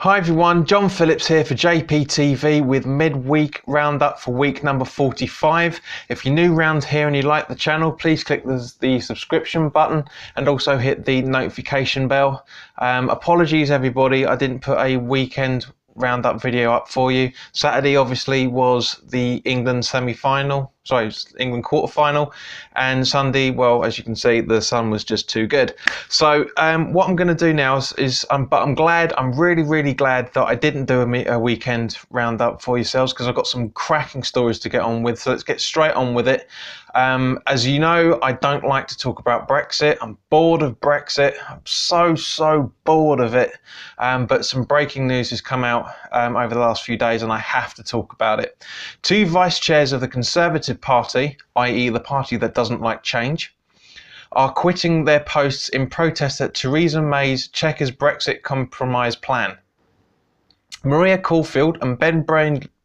Hi everyone, John Phillips here for JPTV with midweek roundup for week number 45. If you're new round here and you like the channel, please click the subscription button and also hit the notification bell. Apologies everybody, I didn't put a weekend roundup video up for you. Saturday obviously was the England England quarter-final, and Sunday, well, as you can see, the sun was just too good. So what I'm going to do now is I'm really glad that I didn't do a weekend roundup for yourselves, because I've got some cracking stories to get on with. So let's get straight on with it. As you know, I don't like to talk about Brexit. I'm bored of Brexit. I'm so bored of it. But some breaking news has come out over the last few days, and I have to talk about it. Two vice chairs of the Conservative Party, i.e. the party that doesn't like change, are quitting their posts in protest at Theresa May's Chequers Brexit compromise plan. Maria Caulfield and Ben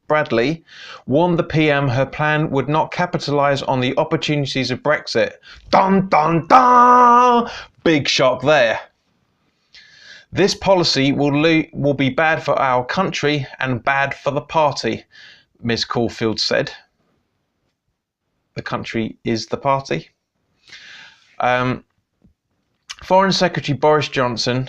Bradley warned the PM her plan would not capitalise on the opportunities of Brexit. Dun dun dun! Big shock there. This policy will be bad for our country and bad for the party, Ms Caulfield said. The country is the party. Foreign Secretary Boris Johnson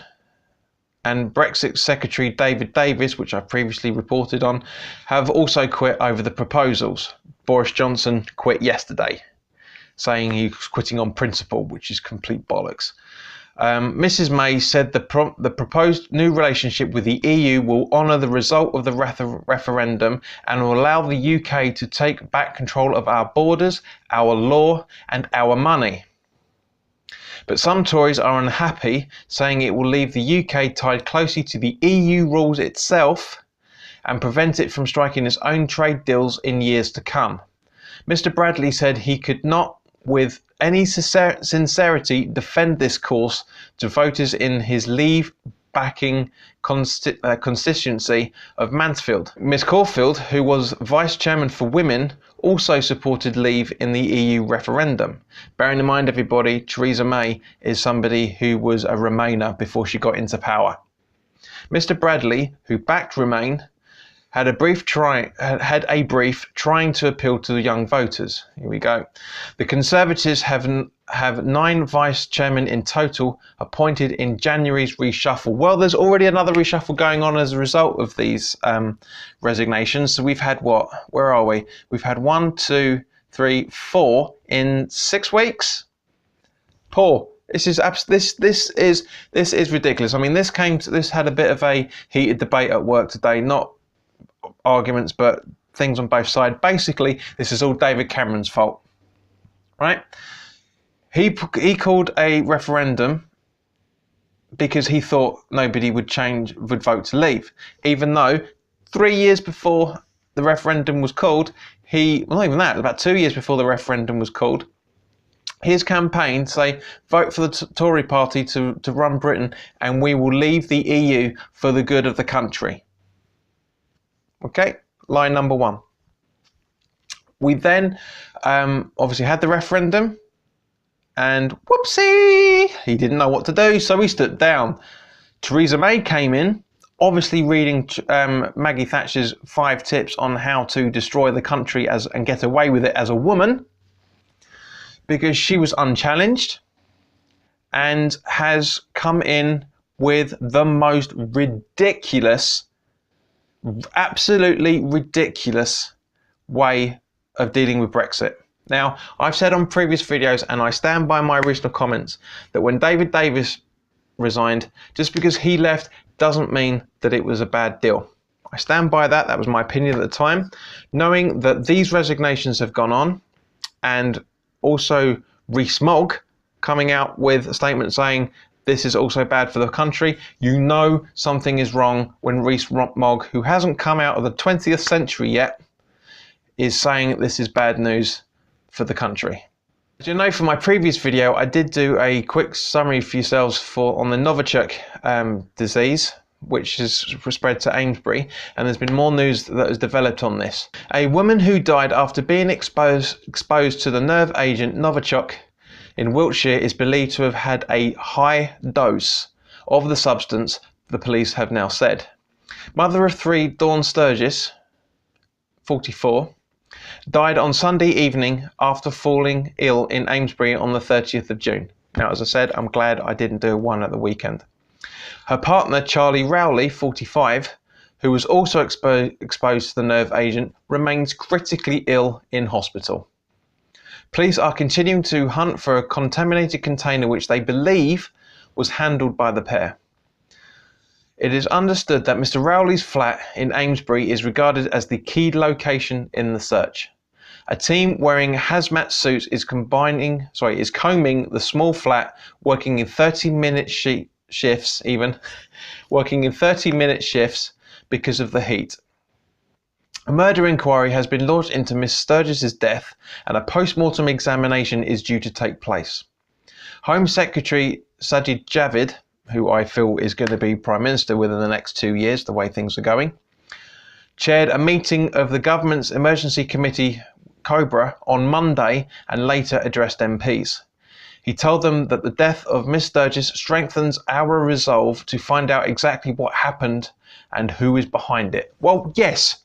and Brexit Secretary David Davis, which I previously reported on, have also quit over the proposals. Boris Johnson quit yesterday, saying he was quitting on principle, which is complete bollocks. Mrs May said the proposed new relationship with the EU will honour the result of the referendum and will allow the UK to take back control of our borders, our law and our money. But some Tories are unhappy, saying it will leave the UK tied closely to the EU rules itself and prevent it from striking its own trade deals in years to come. Mr Bradley said he could not, with any sincerity, defend this course to voters in his Leave-backing constituency of Mansfield. Ms Caulfield, who was Vice Chairman for Women, also supported Leave in the EU referendum. Bearing in mind, everybody, Theresa May is somebody who was a Remainer before she got into power. Mr Bradley, who backed Remain, had a brief trying to appeal to the young voters. Here we go. The Conservatives have 9 vice chairmen in total appointed in January's reshuffle. Well, there's already another reshuffle going on as a result of these resignations. So we've had what? Where are we? We've had 1, 2, 3, 4 in 6 weeks. Poor. This is ridiculous. I mean, this had a bit of a heated debate at work today. Not arguments, but things on both sides. Basically, this is all David Cameron's fault, right? He called a referendum because he thought nobody would vote to leave, even though 3 years before the referendum was called, not even that, about 2 years before the referendum was called, his campaign say, vote for the Tory party to run Britain and we will leave the EU for the good of the country. Okay, line number 1. We then obviously had the referendum, and whoopsie, he didn't know what to do, so he stood down. Theresa May came in, obviously reading Maggie Thatcher's 5 tips on how to destroy the country and get away with it as a woman, because she was unchallenged and has come in with the most ridiculous, absolutely ridiculous way of dealing with Brexit. Now, I've said on previous videos, and I stand by my original comments, that when David Davis resigned, just because he left doesn't mean that it was a bad deal. I stand by that. That was my opinion at the time. Knowing that these resignations have gone on, and also Rees-Mogg coming out with a statement saying this is also bad for the country, you know something is wrong when Rees-Mogg, who hasn't come out of the 20th century yet, is saying this is bad news for the country. As you know from my previous video, I did do a quick summary for yourselves on the Novichok disease, which has spread to Amesbury, and there's been more news that has developed on this. A woman who died after being exposed to the nerve agent Novichok in Wiltshire is believed to have had a high dose of the substance, the police have now said. Mother of three, Dawn Sturgis, 44, died on Sunday evening after falling ill in Amesbury on the 30th of June. Now, as I said, I'm glad I didn't do one at the weekend. Her partner, Charlie Rowley, 45, who was also exposed to the nerve agent, remains critically ill in hospital. Police are continuing to hunt for a contaminated container which they believe was handled by the pair. It is understood that Mr. Rowley's flat in Amesbury is regarded as the key location in the search. A team wearing hazmat suits is combing the small flat, working in 30-minute shifts because of the heat. A murder inquiry has been launched into Miss Sturgis's death, and a post-mortem examination is due to take place. Home Secretary Sajid Javid, who I feel is going to be Prime Minister within the next 2 years, the way things are going, chaired a meeting of the government's emergency committee, COBRA, on Monday and later addressed MPs. He told them that the death of Miss Sturgis strengthens our resolve to find out exactly what happened and who is behind it. Well, yes.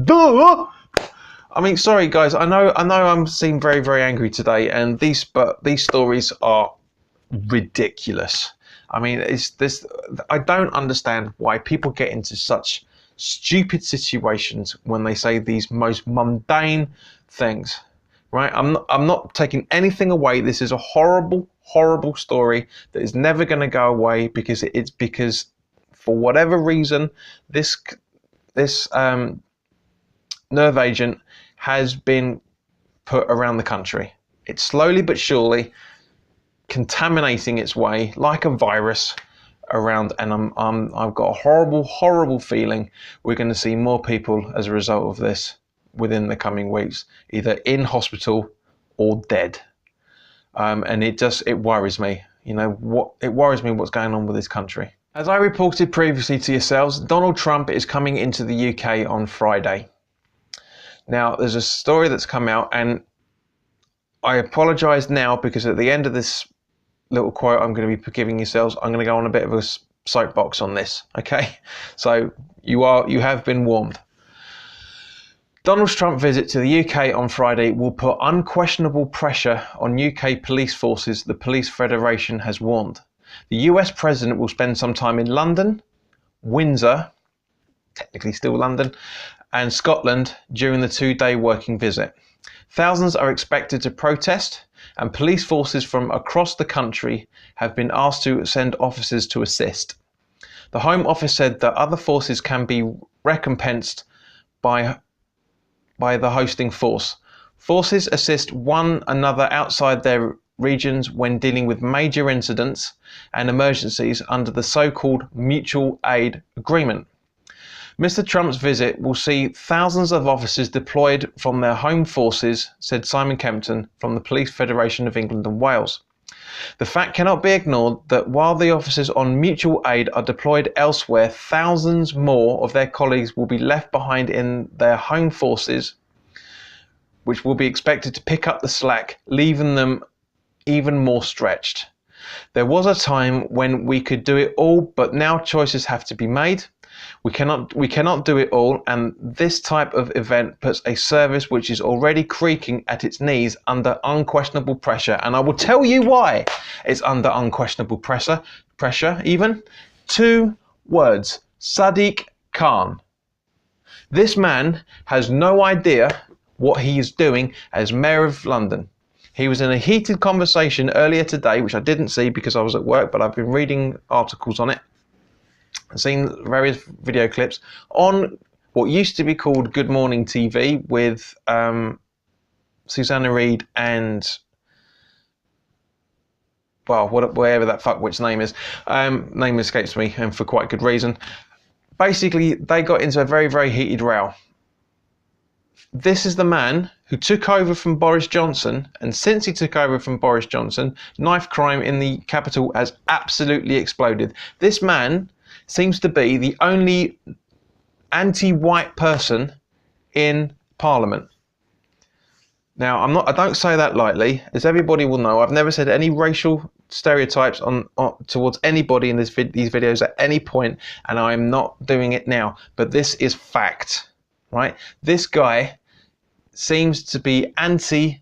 Duh! I mean, sorry guys, I know I'm seem very, very angry today, and these stories are ridiculous. I mean, I don't understand why people get into such stupid situations when they say these most mundane things, right? I'm not taking anything away. This is a horrible, horrible story that is never going to go away because for whatever reason, this nerve agent has been put around the country. It's slowly but surely contaminating its way like a virus around, and I've got a horrible, horrible feeling we're going to see more people as a result of this within the coming weeks, either in hospital or dead. And it worries me. It worries me what's going on with this country. As I reported previously to yourselves, Donald Trump is coming into the UK on Friday. Now, there's a story that's come out, and I apologise now because at the end of this little quote I'm going to be giving yourselves, I'm going to go on a bit of a soapbox on this, okay? So you have been warned. Donald Trump's visit to the UK on Friday will put unquestionable pressure on UK police forces, the Police Federation has warned. The US President will spend some time in London, Windsor, technically still London, and Scotland during the 2-day working visit. Thousands are expected to protest, and police forces from across the country have been asked to send officers to assist. The Home Office said that other forces can be recompensed by the hosting force. Forces assist one another outside their regions when dealing with major incidents and emergencies under the so-called mutual aid agreement. Mr. Trump's visit will see thousands of officers deployed from their home forces, said Simon Kempton from the Police Federation of England and Wales. The fact cannot be ignored that while the officers on mutual aid are deployed elsewhere, thousands more of their colleagues will be left behind in their home forces, which will be expected to pick up the slack, leaving them even more stretched. There was a time when we could do it all, but now choices have to be made. We cannot do it all, and this type of event puts a service which is already creaking at its knees under unquestionable pressure. And I will tell you why it's under unquestionable pressure even. 2 words: Sadiq Khan. This man has no idea what he is doing as Mayor of London. He was in a heated conversation earlier today, which I didn't see because I was at work, but I've been reading articles on it. I've seen various video clips on what used to be called Good Morning TV with Susanna Reid and, well, whatever that fuckwit's name is. Name escapes me, and for quite good reason. Basically, they got into a very, very heated row. This is the man who took over from Boris Johnson, and since he took over from Boris Johnson, knife crime in the capital has absolutely exploded. This man seems to be the only anti-white person in Parliament. Now, I don't say that lightly, as everybody will know. I've never said any racial stereotypes on towards anybody in these videos at any point, and I'm not doing it now. But this is fact, right? This guy seems to be anti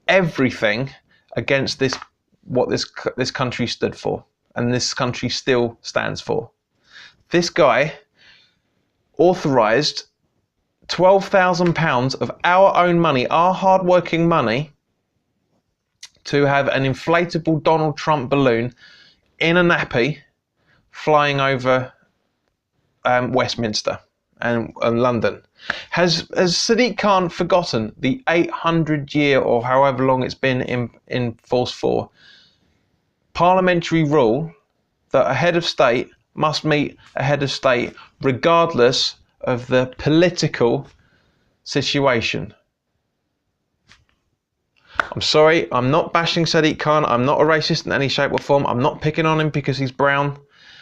everything against what this country stood for, and this country still stands for. This guy authorised £12,000 of our own money, our hard-working money, to have an inflatable Donald Trump balloon in a nappy flying over Westminster and London. Has Sadiq Khan forgotten the 800-year or however long it's been in force for parliamentary rule that a head of state must meet a head of state regardless of the political situation? I'm sorry, I'm not bashing Sadiq Khan. I'm not a racist in any shape or form. I'm not picking on him because he's brown.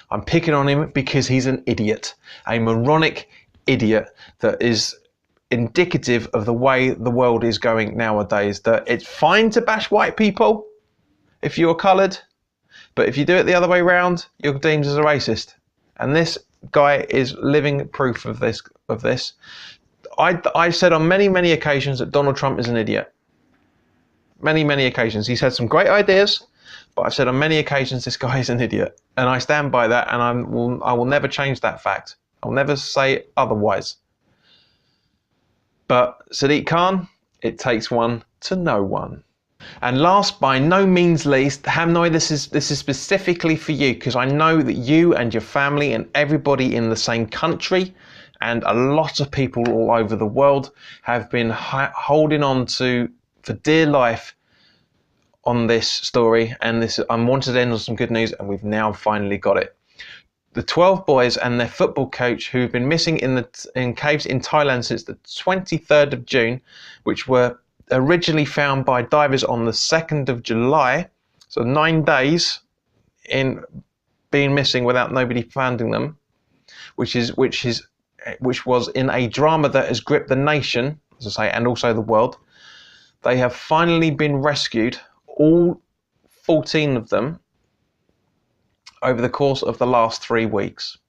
I'm picking on him because he's an idiot, a moronic idiot that is indicative of the way the world is going nowadays. That it's fine to bash white people if you're coloured, but if you do it the other way around, you're deemed as a racist. And this guy is living proof of this. I've said on many occasions that Donald Trump is an idiot. Many occasions. He's had some great ideas, but I've said on many occasions this guy is an idiot, and I stand by that, and I will never change that fact. I'll never say otherwise. But Sadiq Khan, it takes one to know one. And last, by no means least, Hamnoy, this is specifically for you, because I know that you and your family and everybody in the same country and a lot of people all over the world have been holding on to for dear life on this story, and this I wanted to end on some good news, and we've now finally got it. The 12 boys and their football coach who have been missing in caves in Thailand since the 23rd of June, which were originally found by divers on the 2nd of July, so 9 days in being missing without nobody finding them, which was in a drama that has gripped the nation, as I say, and also the world. They have finally been rescued, all 14 of them, over the course of the last 3 weeks.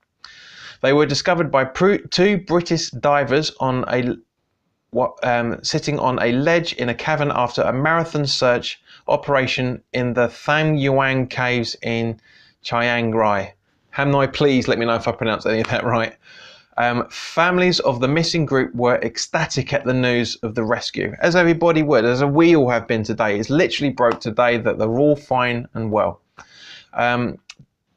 They were discovered by 2 British divers on sitting on a ledge in a cavern after a marathon search operation in the Tham Luang caves in Chiang Rai. Hamnoy, please let me know if I pronounced any of that right. Families of the missing group were ecstatic at the news of the rescue, as everybody would, as we all have been today. It's literally broke today that they're all fine and well.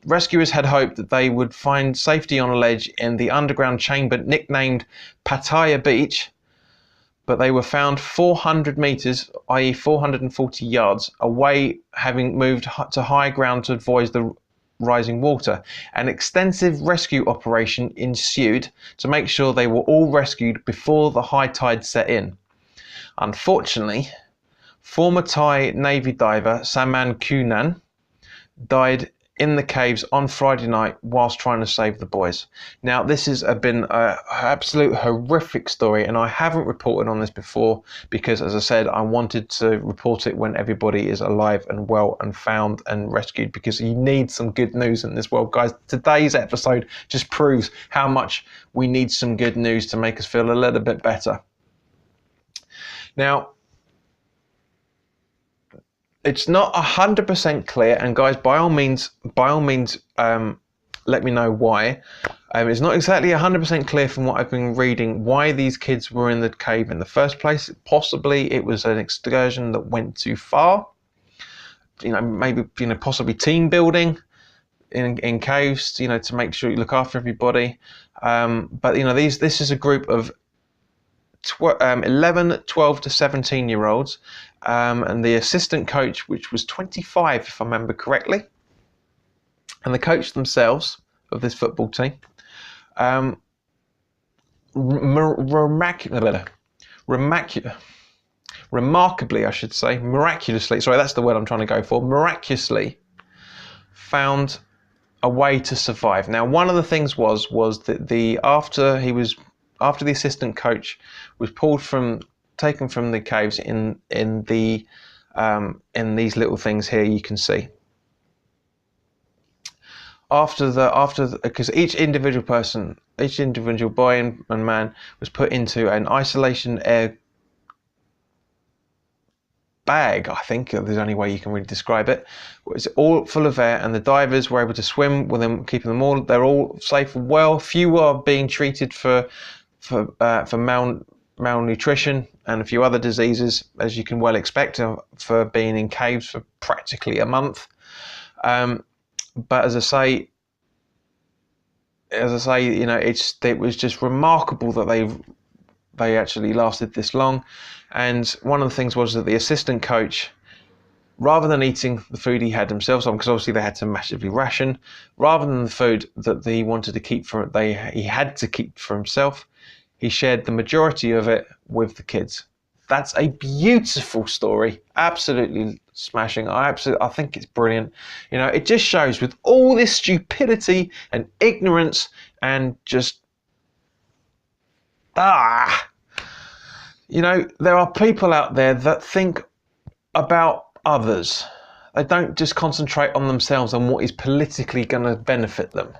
Rescuers had hoped that they would find safety on a ledge in the underground chamber nicknamed Pattaya Beach, but they were found 400 metres, i.e. 440 yards, away, having moved to high ground to avoid the rising water. An extensive rescue operation ensued to make sure they were all rescued before the high tide set in. Unfortunately, former Thai Navy diver Saman Kunan died in the caves on Friday night whilst trying to save the boys. Now, this has been an absolute horrific story, and I haven't reported on this before because, as I said, I wanted to report it when everybody is alive and well and found and rescued, because you need some good news in this world, guys. Today's episode just proves how much we need some good news to make us feel a little bit better. Now, it's not 100% clear, and guys, by all means, let me know why. It's not exactly 100% clear from what I've been reading why these kids were in the cave in the first place. Possibly it was an excursion that went too far. Maybe possibly team building in caves. To make sure you look after everybody. But this is a group of 11, 12 to 17 year olds, and the assistant coach, which was 25 if I remember correctly, and the coach themselves of this football team, remarkably, I should say, miraculously, sorry, that's the word I'm trying to go for, miraculously found a way to survive. Now, one of the things was that after the assistant coach was taken from the caves in these little things here you can see. because each individual boy and man was put into an isolation air bag, I think there's the only way you can really describe it. It's all full of air, and the divers were able to swim with them, keeping them all. They're all safe and well. Few are being treated for malnutrition and a few other diseases, as you can well expect, for being in caves for practically a month. But as I say, you know, it was just remarkable that they actually lasted this long. And one of the things was that the assistant coach, rather than eating the food he had himself, because obviously they had to massively ration, rather than the food that he wanted to keep he had to keep for himself, he shared the majority of it with the kids. That's a beautiful story, absolutely smashing. I think it's brilliant. You know, it just shows with all this stupidity and ignorance and just you know, there are people out there that think about others. They don't just concentrate on themselves and what is politically going to benefit them.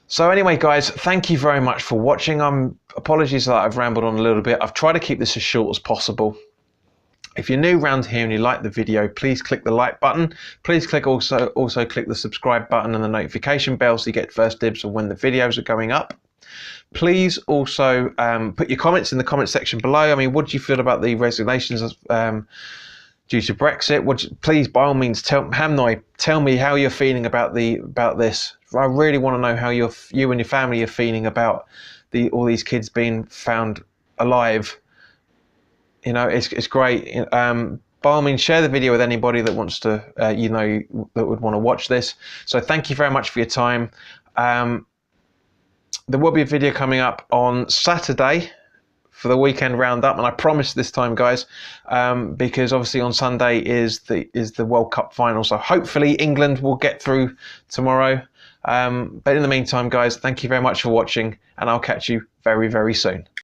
So anyway, guys, thank you very much for watching. Apologies that I've rambled on a little bit. I've tried to keep this as short as possible. If you're new around here and you like the video, please click the like button. Please click also click the subscribe button and the notification bell so you get first dibs on when the videos are going up. Please also put your comments in the comment section below. I mean, what do you feel about the resignations due to Brexit? Please, by all means, tell me how you're feeling about this. I really want to know how you and your family are feeling about all these kids being found alive. You know, it's great. By all means, share the video with anybody that wants to, that would want to watch this. So thank you very much for your time. There will be a video coming up on Saturday for the weekend roundup, and I promise this time, guys, because obviously on Sunday is the World Cup final. So hopefully England will get through tomorrow. But in the meantime, guys, thank you very much for watching, and I'll catch you very, very soon.